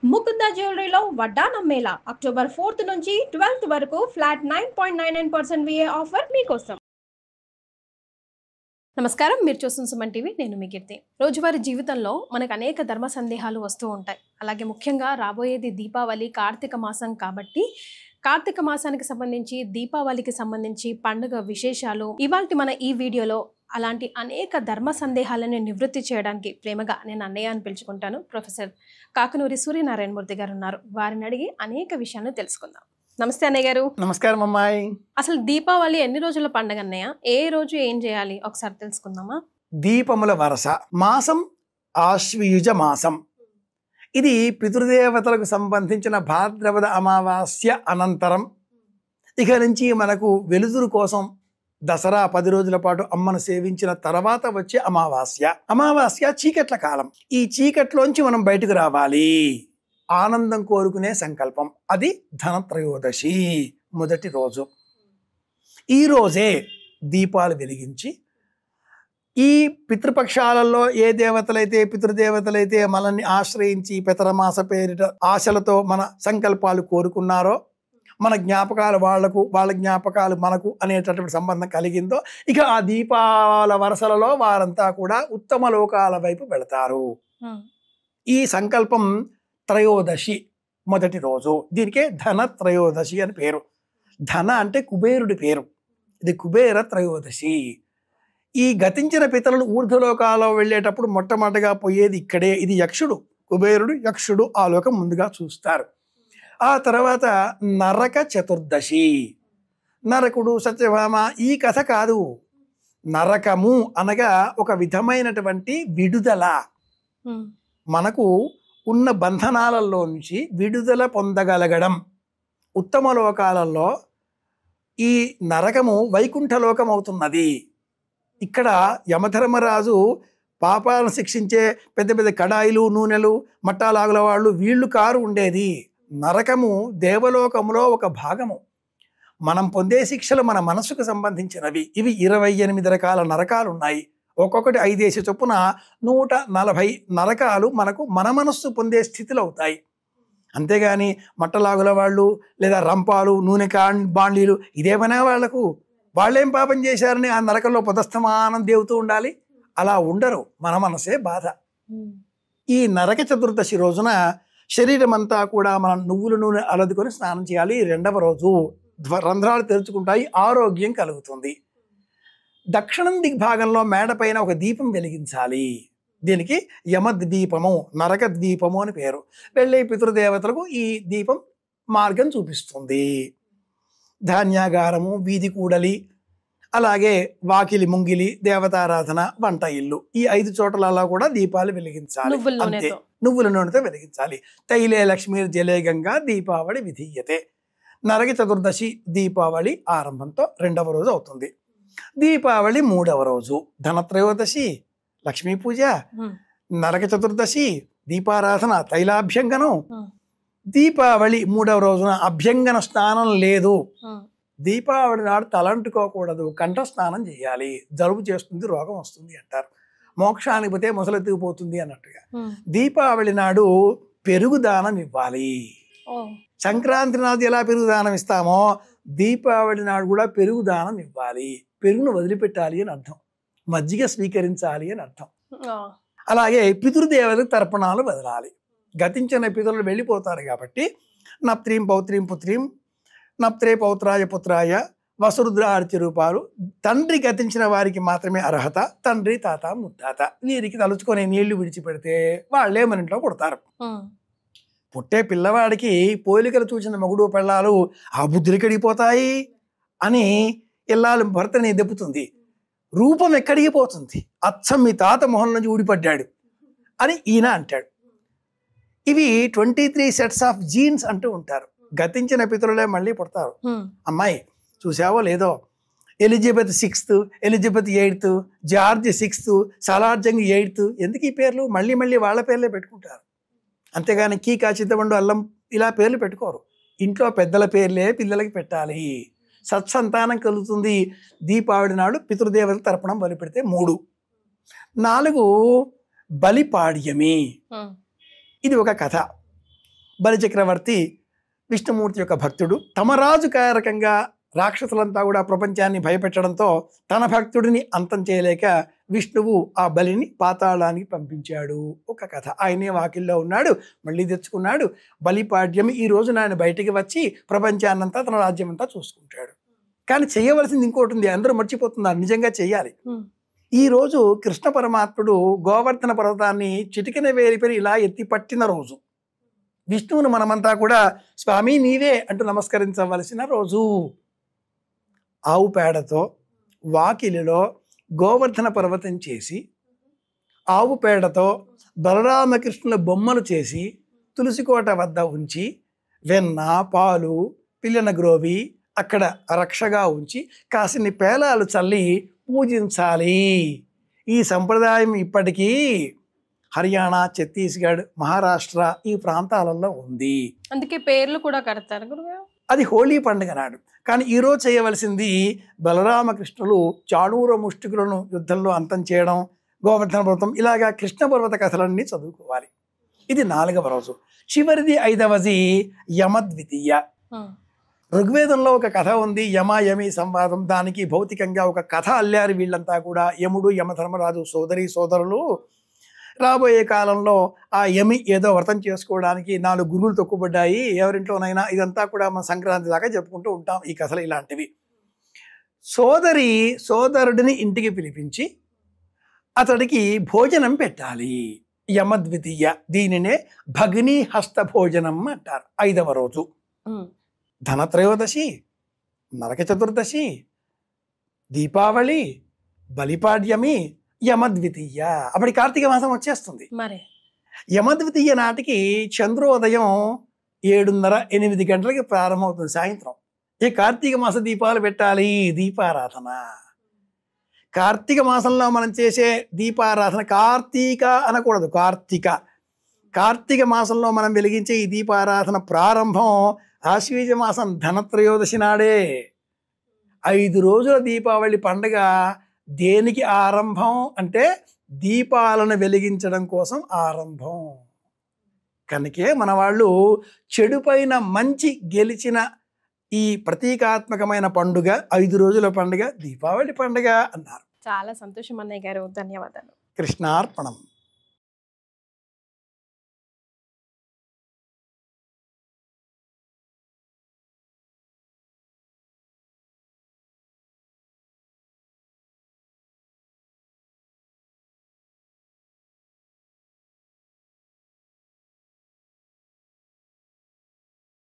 ముకుంద జ్యువెలరీలో వడ్డానం Mela October 4th నుంచి 12th వరకు ఫ్లాట్ 9.99% VA ఆఫర్ మీకోసం. నమస్కారం, మీరు చూస్తున్న సుమన్ టీవీ. నేను మీ కీర్తి. రోజువారీ జీవితంలో మనకు అనేక ధర్మ సందేహాలు వస్తూ ఉంటాయి. అలాగే ముఖ్యంగా రాబోయేది దీపావళి, కార్తీక మాసం కాబట్టి కార్తీక మాసానికి సంబంధించి, దీపావళికి సంబంధించి పండుగ విశేషాలు ఇవాల్టి మన ఈ వీడియోలో అలాంటి అనేక ధర్మ సందేహాలను నివృత్తి చేయడానికి ప్రేమగా నేను అన్నయ్య అని పిలుచుకుంటాను. ప్రొఫెసర్ కాకనూరి సూర్యనారాయణమూర్తి గారు ఉన్నారు. వారిని అడిగి అనేక విషయాలను తెలుసుకుందాం. నమస్తే అన్నయ్య గారు. నమస్కారం అమ్మాయి. అసలు దీపావళి ఎన్ని రోజుల పండుగ అన్నయ్య? ఏ రోజు ఏం చేయాలి ఒకసారి తెలుసుకుందామా? దీపముల వరస మాసం ఆశ్వయుజ మాసం. ఇది పితృదేవతలకు సంబంధించిన భాద్రపద అమావాస్య అనంతరం ఇక నుంచి మనకు వెలుతురు కోసం దసరా 10 రోజుల పాటు అమ్మను సేవించిన తర్వాత వచ్చే అమావాస్య. అమావాస్య చీకట్ల కాలం. ఈ చీకట్లోంచి మనం బయటకు రావాలి, ఆనందం కోరుకునే సంకల్పం. అది ధనత్రయోదశి మొదటి రోజు. ఈ రోజే దీపాలు వెలిగించి ఈ పితృపక్షాలలో ఏ దేవతలైతే పితృదేవతలైతే మనల్ని ఆశ్రయించి పితరమాస పేరిట ఆశలతో మన సంకల్పాలు కోరుకున్నారో, మన జ్ఞాపకాలు వాళ్లకు, వాళ్ళ జ్ఞాపకాలు మనకు అనేటటువంటి సంబంధం కలిగిందో, ఇక ఆ దీపాల వరసలలో వారంతా కూడా ఉత్తమ లోకాల వైపు వెళతారు. ఈ సంకల్పం త్రయోదశి మొదటి రోజు. దీనికే ధన త్రయోదశి అని పేరు. ధన అంటే కుబేరుడి పేరు. ఇది కుబేర త్రయోదశి. ఈ గతించిన పితరులు ఊర్ధ్వలోకాల్లో వెళ్ళేటప్పుడు మొట్టమొదటిగా పోయేది ఇక్కడే. ఇది యక్షుడు, కుబేరుడు యక్షుడు ఆ లోకం ముందుగా చూస్తారు. ఆ తర్వాత నరక చతుర్దశి. నరకుడు, సత్యభామ ఈ కథ కాదు. నరకము అనగా ఒక విధమైనటువంటి విడుదల. మనకు ఉన్న బంధనాలలో నుంచి విడుదల పొందగలగడం. ఉత్తమ లోకాలలో ఈ నరకము వైకుంఠలోకం అవుతున్నది. ఇక్కడ యమధర్మరాజు పాపాలను శిక్షించే పెద్ద పెద్ద కడాయిలు, నూనెలు, మట్టాలాగుల వాళ్ళు వీళ్ళు కారు ఉండేది. నరకము దేవలోకములో ఒక భాగము. మనం పొందే శిక్షలు మన మనసుకు సంబంధించినవి. ఇవి 28 రకాల నరకాలు ఉన్నాయి. ఒక్కొక్కటి 5 చొప్పున 140 నరకాలు మనకు మన మనస్సు పొందే స్థితిలో అవుతాయి. అంతేగాని మట్టలాగుల వాళ్ళు లేదా రంపాలు, నూనె బాండ్లీలు ఇదేమైనా వాళ్లకు వాళ్ళేం పాపం చేశారని ఆ నరకంలో పదస్థమానం దేవుతూ ఉండాలి. అలా ఉండరు. మన మనసే బాధ. ఈ నరక చతుర్దశి రోజున శరీరం అంతా కూడా మనం నువ్వుల నూనె అలదుకొని స్నానం చేయాలి. 2వ రోజు రంధ్రాలు తెరుచుకుంటాయి, ఆరోగ్యం కలుగుతుంది. దక్షిణం దిగ్భాగంలో మేడపైన ఒక దీపం వెలిగించాలి. దీనికి యమద్వీపము, నరక ద్వీపము అని పేరు. వెళ్ళే పితృదేవతలకు ఈ దీపం మార్గం చూపిస్తుంది. ధాన్యాగారము, వీధి కూడలి, అలాగే వాకిలి, ముంగిలి, దేవతారాధన, వంట ఇల్లు, ఈ 5 చోట్లలో కూడా దీపాలు వెలిగించాలి. అంతే, నువ్వుల నూనెతో వెలిగించాలి. తైలే లక్ష్మీ జలే గంగా దీపావళి విధీయతే. నరక చతుర్దశి దీపావళి ఆరంభంతో 2వ రోజు అవుతుంది. దీపావళి 3వ రోజు. ధనత్రయోదశి లక్ష్మీ పూజ, నరక చతుర్దశి దీపారాధన, తైలాభ్యంగనం. దీపావళి 3వ రోజున అభ్యంగన స్నానం లేదు. దీపావళి నాడు తలంటుకోకూడదు, కంఠ స్నానం చేయాలి. జలుబు చేస్తుంది, రోగం వస్తుంది అంటారు. మోక్షానికి పోతే ముసలెత్తుకుపోతుంది అన్నట్టుగా. దీపావళి నాడు పెరుగు దానం ఇవ్వాలి. సంక్రాంతి నాడు ఎలా పెరుగు దానం ఇస్తామో దీపావళి నాడు కూడా పెరుగు దానం ఇవ్వాలి. పెరుగును వదిలిపెట్టాలి అని అర్థం, మజ్జిగ స్వీకరించాలి అని అర్థం. అలాగే పితృదేవతలకు తర్పణాలు వదలాలి. గతించిన పితరులు వెళ్ళిపోతారు కాబట్టి నప్త్రీం పౌత్రీం పుత్రీం నప్త్రే పౌత్రాయ పుత్రాయ వసురుద్ర ఆర్చి రూపాలు. తండ్రి గతించిన వారికి మాత్రమే అర్హత. తండ్రి, తాత, ముత్తాత వీరికి తలుచుకొని నీళ్లు విడిచిపెడితే వాళ్ళే మన ఇంట్లో పుడతారు. పుట్టే పిల్లవాడికి పోలికలు చూసిన మగుడు పెళ్ళాలు ఆ బుద్ధులు ఎక్కడికి అని ఇల్లాలు భర్తని దెప్పుతుంది. రూపం ఎక్కడికి పోతుంది? అచ్చం మీ తాత మొహం నుంచి ఊడిపడ్డాడు అని ఈయన అంటాడు. ఇవి 23 సెట్స్ ఆఫ్ జీన్స్ అంటూ ఉంటారు. గతించిన పితరులే మళ్ళీ పుడతారు. అమ్మాయి చూసావో లేదో, Elizabeth 6th, Elizabeth 8th, George 6th, Salar Jung 8th. ఎందుకు ఈ పేర్లు? మళ్ళీ మళ్ళీ వాళ్ళ పేర్లే పెట్టుకుంటారు. అంతేగాని కీకా, చింతపండు, అల్లం ఇలా పేర్లు పెట్టుకోరు. ఇంట్లో పెద్దల పేర్లే పిల్లలకి పెట్టాలి. సత్సంతానం కలుగుతుంది. దీపావళి నాడు పితృదేవత తర్పణం బలి పెడితే 3. 4 బలిపాడ్యమి. ఇది ఒక కథ. బలిచక్రవర్తి విష్ణుమూర్తి యొక్క భక్తుడు. తమ రాజు కారకంగా రాక్షసులంతా కూడా ప్రపంచాన్ని భయపెట్టడంతో తన భక్తుడిని అంతం చేయలేక విష్ణువు ఆ బలిని పాతాళానికి పంపించాడు. ఒక కథ. ఆయనే వాకిల్లో ఉన్నాడు, మళ్ళీ తెచ్చుకున్నాడు. బలిపాడ్యమి ఈ రోజున ఆయన బయటికి వచ్చి ప్రపంచాన్నంతా తన రాజ్యమంతా చూసుకుంటాడు. కానీ చేయవలసింది ఇంకోటి ఉంది, అందరూ మర్చిపోతున్నారు, నిజంగా చెయ్యాలి. ఈ రోజు కృష్ణ పరమాత్ముడు గోవర్ధన పర్వతాన్ని చిటికెన వేలిపని ఇలా ఎత్తి పట్టిన రోజు. విష్ణువును మనమంతా కూడా స్వామి నీవే అంటూ నమస్కరించవలసిన రోజు. ఆవు పేడతో వాకిలిలో గోవర్ధన పర్వతం చేసి, ఆవు పేడతో బలరామకృష్ణుల బొమ్మలు చేసి తులసికోట వద్ద ఉంచి, వెన్న పాలు పిల్లన గ్రోవి అక్కడ రక్షగా ఉంచి కాసిన్ని పేలాలు చల్లి పూజించాలి. ఈ సంప్రదాయం ఇప్పటికీ హర్యానా, ఛత్తీస్గఢ్, మహారాష్ట్ర ఈ ప్రాంతాలలో ఉంది. అందుకే పేర్లు కూడా కడతారు గురుగారు. అది హోలీ పండుగ నాడు. కానీ ఈరోజు చేయవలసింది బలరామకృష్ణులు చాణూర ముష్టికులను యుద్ధంలో అంతం చేయడం, గోవర్ధన పర్వతం, ఇలాగా కృష్ణ పర్వత కథలన్నీ చదువుకోవాలి. ఇది 4వ రోజు. చివరిది 5వది యమద్వితీయ. ఋగ్వేదంలో ఒక కథ ఉంది, యమ యమి సంవాదం. దానికి భౌతికంగా ఒక కథ అల్లారు వీళ్ళంతా కూడా. యముడు యమధర్మరాజు సోదరి సోదరులు రాబోయే కాలంలో ఆ యమి ఏదో వ్రతం చేసుకోవడానికి 4 గురువులు తొక్కుబడ్డాయి ఎవరింట్లోనైనా. ఇదంతా కూడా మన సంక్రాంతి దాకా చెప్పుకుంటూ ఉంటాం ఈ కథలు ఇలాంటివి. సోదరుడిని ఇంటికి పిలిపించి అతడికి భోజనం పెట్టాలి. యమద్వితీయ. దీనినే భగినీ హస్త భోజనం అంటారు. 5వ రోజు. ధనత్రయోదశి, నరక చతుర్దశి, దీపావళి, బలిపాడ్యమి, యమద్వితీయ. అప్పటి కార్తీక మాసం వచ్చేస్తుంది. యమద్వితీయ నాటికి చంద్రోదయం 7:30-8 గంటలకి ప్రారంభమవుతుంది సాయంత్రం. ఈ కార్తీక మాస దీపాలు పెట్టాలి. దీపారాధన. కార్తీక మాసంలో మనం చేసే దీపారాధన, కార్తీక అనకూడదు, కార్తీక మాసంలో మనం వెలిగించే ఈ దీపారాధన ప్రారంభం ఆశ్వీజ మాసం ధనత్రయోదశి నాడే. 5 రోజుల దీపావళి పండుగ దేనికి ఆరంభం అంటే దీపాలను వెలిగించడం కోసం ఆరంభం. కనుకే మన వాళ్ళు చెడుపైన మంచి గెలిచిన ఈ ప్రతీకాత్మకమైన పండుగ, 5 రోజుల పండుగ దీపావళి పండుగ అన్నారు. చాలా సంతోషం అన్నయ్య గారు, ధన్యవాదాలు. కృష్ణార్పణం.